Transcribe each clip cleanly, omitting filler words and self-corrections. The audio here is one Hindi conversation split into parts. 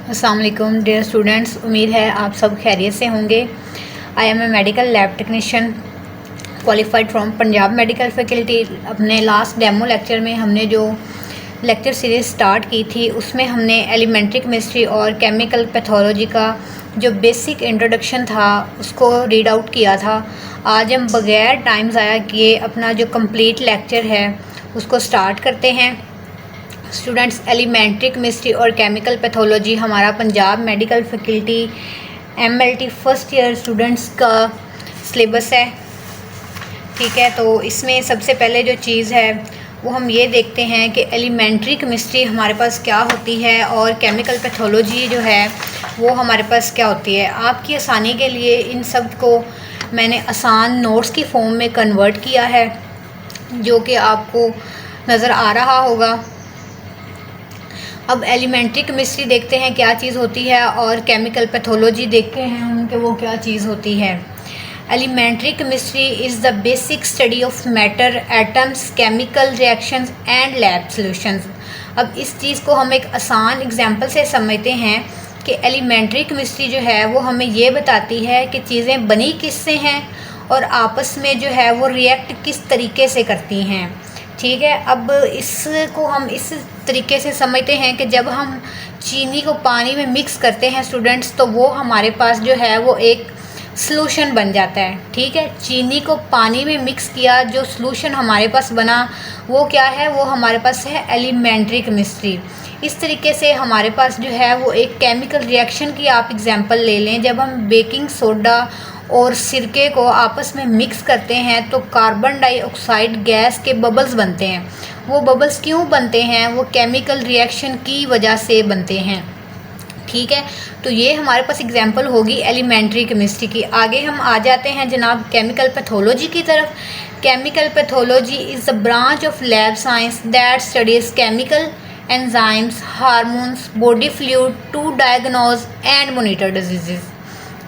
अस्सलाम वालेकुम डियर स्टूडेंट्स, उम्मीद है आप सब खैरियत से होंगे। I am a medical lab technician qualified from Punjab medical faculty. अपने लास्ट डेमो लेक्चर में हमने जो लेक्चर सीरीज़ स्टार्ट की थी उसमें हमने एलिमेंट्री केमिस्ट्री और केमिकल पैथोलॉजी का जो बेसिक इंट्रोडक्शन था उसको रीड आउट किया था। आज हम बग़ैर टाइम ज़ाया किए अपना जो कंप्लीट लेक्चर है उसको स्टार्ट करते हैं। स्टूडेंट्स, एलिमेंट्री केमिस्ट्री और केमिकल पैथोलॉजी हमारा Punjab medical faculty MLT first year students का सिलेबस है। ठीक है, तो इसमें सबसे पहले जो चीज़ है वो हम ये देखते हैं कि एलिमेंट्री केमिस्ट्री हमारे पास क्या होती है और केमिकल पैथोलॉजी जो है वो हमारे पास क्या होती है। आपकी आसानी के लिए इन सब को मैंने आसान नोट्स की फॉर्म में कन्वर्ट किया है जो कि आपको नज़र आ रहा होगा। अब एलिमेंट्री केमिस्ट्री देखते हैं क्या चीज़ होती है और केमिकल पैथोलॉजी देखते हैं हम कि वो क्या चीज़ होती है। Elementary chemistry is the basic study of matter, atoms, chemical reactions and lab solutions. अब इस चीज़ को हम एक आसान एग्जांपल से समझते हैं कि एलिमेंट्री केमिस्ट्री जो है वो हमें ये बताती है कि चीज़ें बनी किससे हैं और आपस में जो है वो रिएक्ट किस तरीके से करती हैं। ठीक है, अब इसको हम इस तरीके से समझते हैं कि जब हम चीनी को पानी में मिक्स करते हैं स्टूडेंट्स, तो वो हमारे पास जो है वो एक सॉल्यूशन बन जाता है। ठीक है, चीनी को पानी में मिक्स किया, जो सॉल्यूशन हमारे पास बना वो क्या है, वो हमारे पास है एलिमेंट्री केमिस्ट्री। इस तरीके से हमारे पास जो है वो एक केमिकल रिएक्शन की आप एग्जांपल ले लें। जब हम बेकिंग सोडा और सिरके को आपस में मिक्स करते हैं तो कार्बन डाइऑक्साइड गैस के बबल्स बनते हैं। वो बबल्स क्यों बनते हैं? वो केमिकल रिएक्शन की वजह से बनते हैं। ठीक है, तो ये हमारे पास एग्जांपल होगी एलिमेंट्री केमिस्ट्री की। आगे हम आ जाते हैं जनाब केमिकल पैथोलॉजी की तरफ। Chemical pathology is a branch of lab science that studies chemical enzymes, hormones, body fluid to diagnose and monitor disease.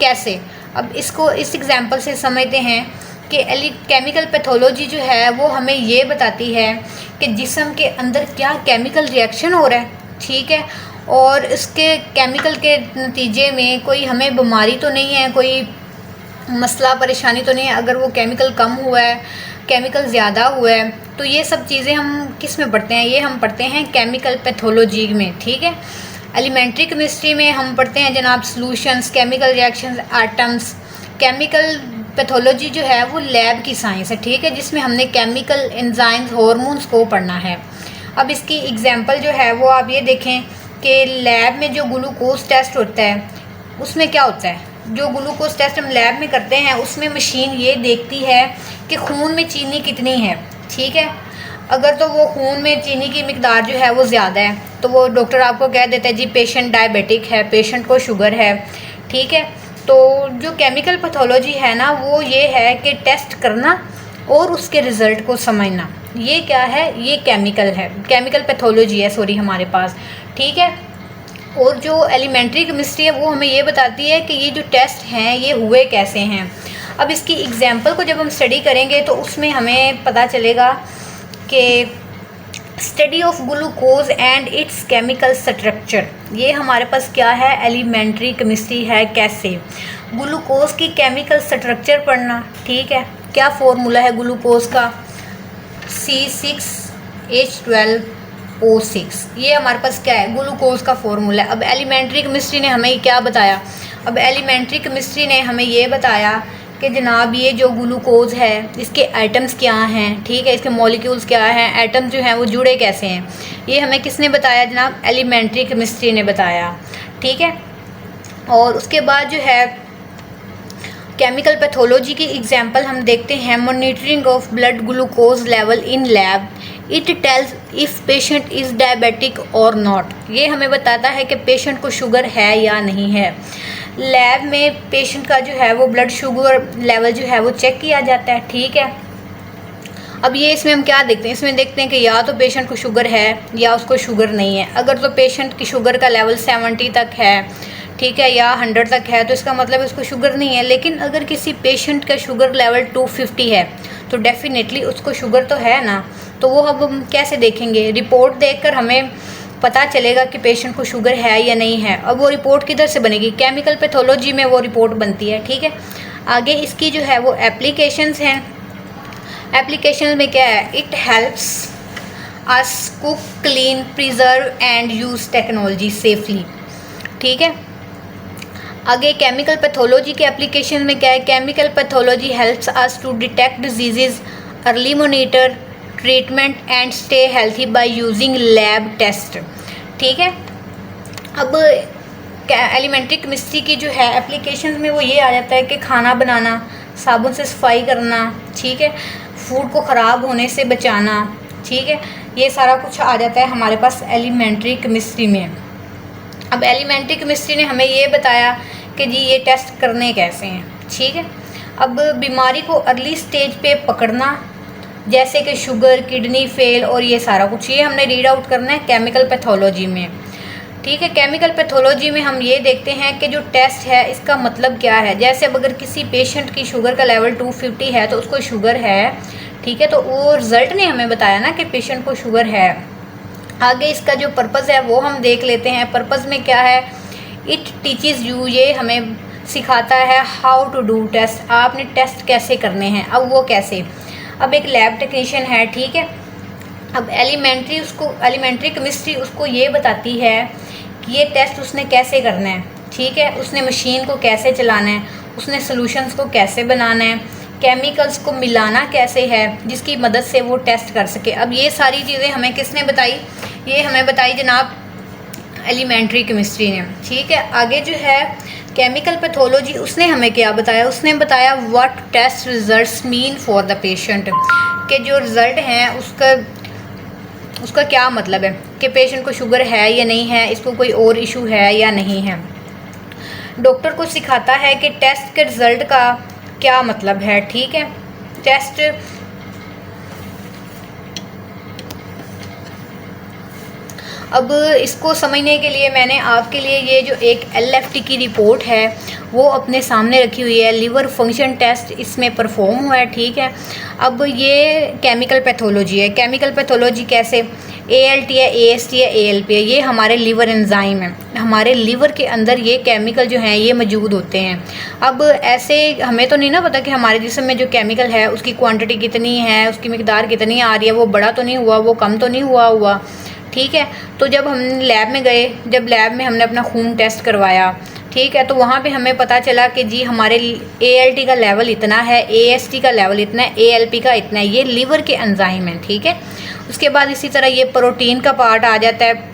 कैसे? अब इसको इस एग्जांपल से समझते हैं कि केमिकल पैथोलॉजी जो है वो हमें ये बताती है कि जिस्म के अंदर क्या केमिकल रिएक्शन हो रहा है। ठीक है, और इसके केमिकल के नतीजे में कोई हमें बीमारी तो नहीं है, कोई मसला परेशानी तो नहीं है। अगर वो केमिकल कम हुआ है, केमिकल ज़्यादा हुआ है, तो ये सब चीज़ें हम किस में पढ़ते हैं? ये हम पढ़ते हैं केमिकल पैथोलॉजी में। ठीक है, एलिमेंट्री केमिस्ट्री में हम पढ़ते हैं जनाब solutions, chemical reactions, atoms. Chemical pathology जो है वो लैब की साइंस है। ठीक है, जिसमें हमने केमिकल एंजाइम्स, हार्मोन्स को पढ़ना है। अब इसकी एग्जांपल जो है वो आप ये देखें कि लैब में जो ग्लूकोज टेस्ट होता है उसमें क्या होता है। जो ग्लूकोज टेस्ट हम लैब में करते हैं उसमें मशीन ये देखती है कि खून में चीनी कितनी है। ठीक है, अगर तो वो खून में चीनी की मिकदार जो है वो ज़्यादा है तो वो डॉक्टर आपको कह देता है जी पेशेंट डायबिटिक है, पेशेंट को शुगर है। ठीक है, तो जो केमिकल पैथोलॉजी है ना वो ये है कि टेस्ट करना और उसके रिज़ल्ट को समझना। ये क्या है? ये केमिकल है, केमिकल पैथोलॉजी है सॉरी हमारे पास। ठीक है, और जो एलिमेंट्री केमिस्ट्री है वो हमें ये बताती है कि ये जो टेस्ट हैं ये हुए कैसे हैं। अब इसकी एग्जांपल को जब हम स्टडी करेंगे तो उसमें हमें पता चलेगा कि study of glucose and it's chemical structure, ये हमारे पास क्या है? एलिमेंट्री केमिस्ट्री है। कैसे? ग्लूकोज की केमिकल स्ट्रक्चर पढ़ना। ठीक है, क्या फॉर्मूला है ग्लूकोज का? C6H12O6। ये हमारे पास क्या है? ग्लूकोज का फॉर्मूला है। अब एलिमेंट्री केमिस्ट्री ने हमें क्या बताया? अब एलिमेंट्री केमिस्ट्री ने हमें ये बताया कि जनाब ये जो ग्लूकोज है इसके एटम्स क्या हैं। ठीक है, इसके मॉलिक्यूल्स क्या हैं, एटम्स जो हैं वो जुड़े कैसे हैं। ये हमें किसने बताया जनाब? एलिमेंट्री केमिस्ट्री ने बताया। ठीक है, और उसके बाद जो है केमिकल पैथोलॉजी की एग्जांपल हम देखते हैं। Monitoring of blood glucose level in lab, it tells if patient is diabetic और नॉट। ये हमें बताता है कि पेशेंट को शुगर है या नहीं है। लैब में पेशेंट का जो है वो ब्लड शुगर लेवल जो है वो चेक किया जाता है। ठीक है, अब ये इसमें हम क्या देखते हैं? इसमें देखते हैं कि या तो पेशेंट को शुगर है या उसको शुगर नहीं है। अगर तो पेशेंट की शुगर का लेवल 70 तक है, ठीक है, या 100 तक है, तो इसका मतलब उसको शुगर नहीं है। लेकिन अगर किसी पेशेंट का शुगर लेवल 250 है तो डेफिनेटली उसको शुगर तो है ना। तो वो अब हम कैसे देखेंगे? रिपोर्ट देखकर हमें पता चलेगा कि पेशेंट को शुगर है या नहीं है। अब वो रिपोर्ट किधर से बनेगी? केमिकल पैथोलॉजी में वो रिपोर्ट बनती है, ठीक है। आगे इसकी जो है वो एप्लीकेशंस हैं। एप्लीकेशन में क्या है? It helps us cook, clean, preserve and use technology safely, ठीक है। आगे केमिकल पैथोलॉजी के एप्लीकेशन में क्या है? Chemical pathology helps us to detect disease, early monitor treatment and stay healthy by using lab test, ठीक है। अब एलिमेंट्री केमिस्ट्री की जो है एप्लीकेशन में वो ये आ जाता है कि खाना बनाना, साबुन से सफाई करना, ठीक है, फूड को ख़राब होने से बचाना, ठीक है, ये सारा कुछ आ जाता है हमारे पास एलिमेंट्री केमिस्ट्री में। अब एलिमेंट्री केमिस्ट्री ने हमें ये बताया कि जी ये टेस्ट करने कैसे हैं, ठीक है। अब बीमारी को अर्ली स्टेज पे पकड़ना, जैसे कि शुगर, किडनी फेल और ये सारा कुछ, ये हमने रीड आउट करना है केमिकल पैथोलॉजी में, ठीक है। केमिकल पैथोलॉजी में हम ये देखते हैं कि जो टेस्ट है इसका मतलब क्या है। जैसे अब अगर किसी पेशेंट की शुगर का लेवल 250 है तो उसको शुगर है, ठीक है, तो वो रिज़ल्ट ने हमें बताया ना कि पेशेंट को शुगर है। आगे इसका जो पर्पज़ है वो हम देख लेते हैं। पर्पज़ में क्या है? इट टीचेस यू, ये हमें सिखाता है हाउ टू डू टेस्ट, आपने टेस्ट कैसे करने हैं। अब वो कैसे? अब एक लैब टेक्नीशियन है, ठीक है। अब एलिमेंट्री केमिस्ट्री उसको ये बताती है कि ये टेस्ट उसने कैसे करना है, ठीक है, उसने मशीन को कैसे चलाना है, उसने सॉल्यूशंस को कैसे बनाना है, केमिकल्स को मिलाना कैसे है जिसकी मदद से वो टेस्ट कर सके। अब ये सारी चीज़ें हमें किसने बताई? ये हमें बताई जनाब एलिमेंट्री केमिस्ट्री ने, ठीक है। आगे जो है केमिकल पैथोलॉजी, उसने हमें क्या बताया? उसने बताया what test results mean for the patient, के जो रिज़ल्ट हैं उसका क्या मतलब है कि पेशेंट को शुगर है या नहीं है, इसको कोई और इशू है या नहीं है। डॉक्टर को सिखाता है कि टेस्ट के रिज़ल्ट का क्या मतलब है, ठीक है। टेस्ट अब इसको समझने के लिए मैंने आपके लिए ये जो एक LFT की रिपोर्ट है वो अपने सामने रखी हुई है। लिवर फंक्शन टेस्ट इसमें परफॉर्म हुआ है, ठीक है। अब ये केमिकल पैथोलॉजी है। केमिकल पैथोलॉजी कैसे? ALT है, AST है, ALP है, ये हमारे लिवर एंजाइम है। हमारे लिवर के अंदर ये केमिकल जो हैं ये मौजूद होते हैं। अब ऐसे हमें तो नहीं ना पता कि हमारे जिस्म में जो केमिकल है उसकी क्वांटिटी कितनी है, उसकी मिकदार कितनी आ रही है, वो बड़ा तो नहीं हुआ, वो कम तो नहीं हुआ, ठीक है। तो जब हम लैब में गए, जब लैब में हमने अपना खून टेस्ट करवाया, ठीक है, तो वहाँ पे हमें पता चला कि जी हमारे ALT का लेवल इतना है, AST का लेवल इतना है, ALP का इतना है, ये लिवर के एंजाइम हैं, ठीक है। उसके बाद इसी तरह ये प्रोटीन का पार्ट आ जाता है।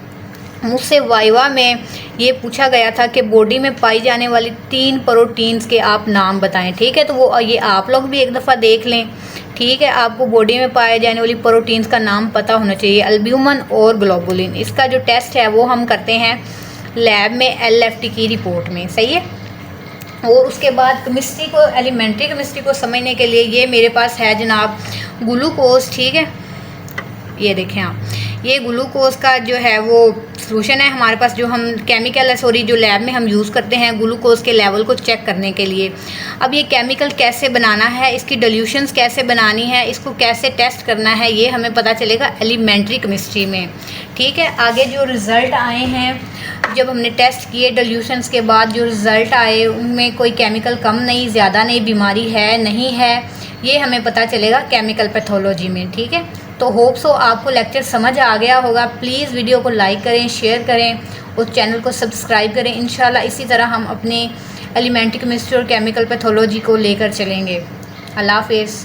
मुझसे वाइवा में ये पूछा गया था कि बॉडी में पाई जाने वाली 3 प्रोटीन्स के आप नाम बताएं, ठीक है। तो वो ये आप लोग भी एक दफ़ा देख लें, ठीक है। आपको बॉडी में पाए जाने वाली प्रोटीन्स का नाम पता होना चाहिए, एल्ब्यूमिन और ग्लोबुलिन। इसका जो टेस्ट है वो हम करते हैं लैब में LFT की रिपोर्ट में, सही है। और उसके बाद केमिस्ट्री को, एलिमेंट्री केमिस्ट्री को समझने के लिए ये मेरे पास है जनाब ग्लूकोज, ठीक है। ये देखें आप, ये ग्लूकोज का जो है वो सॉल्यूशन है हमारे पास, जो हम केमिकल है सॉरी जो लैब में हम यूज़ करते हैं ग्लूकोज के लेवल को चेक करने के लिए। अब ये केमिकल कैसे बनाना है, इसकी डिल्यूशंस कैसे बनानी है, इसको कैसे टेस्ट करना है, ये हमें पता चलेगा एलिमेंट्री केमिस्ट्री में, ठीक है। आगे जो रिज़ल्ट आए हैं, जब हमने टेस्ट किए डिल्यूशंस के बाद जो रिज़ल्ट आए उनमें कोई केमिकल कम नहीं, ज़्यादा नहीं, बीमारी है नहीं है, ये हमें पता चलेगा केमिकल पैथोलॉजी में, ठीक है। तो होप सो आपको लेक्चर समझ आ गया होगा। प्लीज़ वीडियो को लाइक करें, शेयर करें और चैनल को सब्सक्राइब करें। इंशाल्लाह इसी तरह हम अपने एलिमेंट्री केमिस्ट्री और केमिकल पैथोलॉजी को लेकर चलेंगे। अल्लाह हाफ़िज़।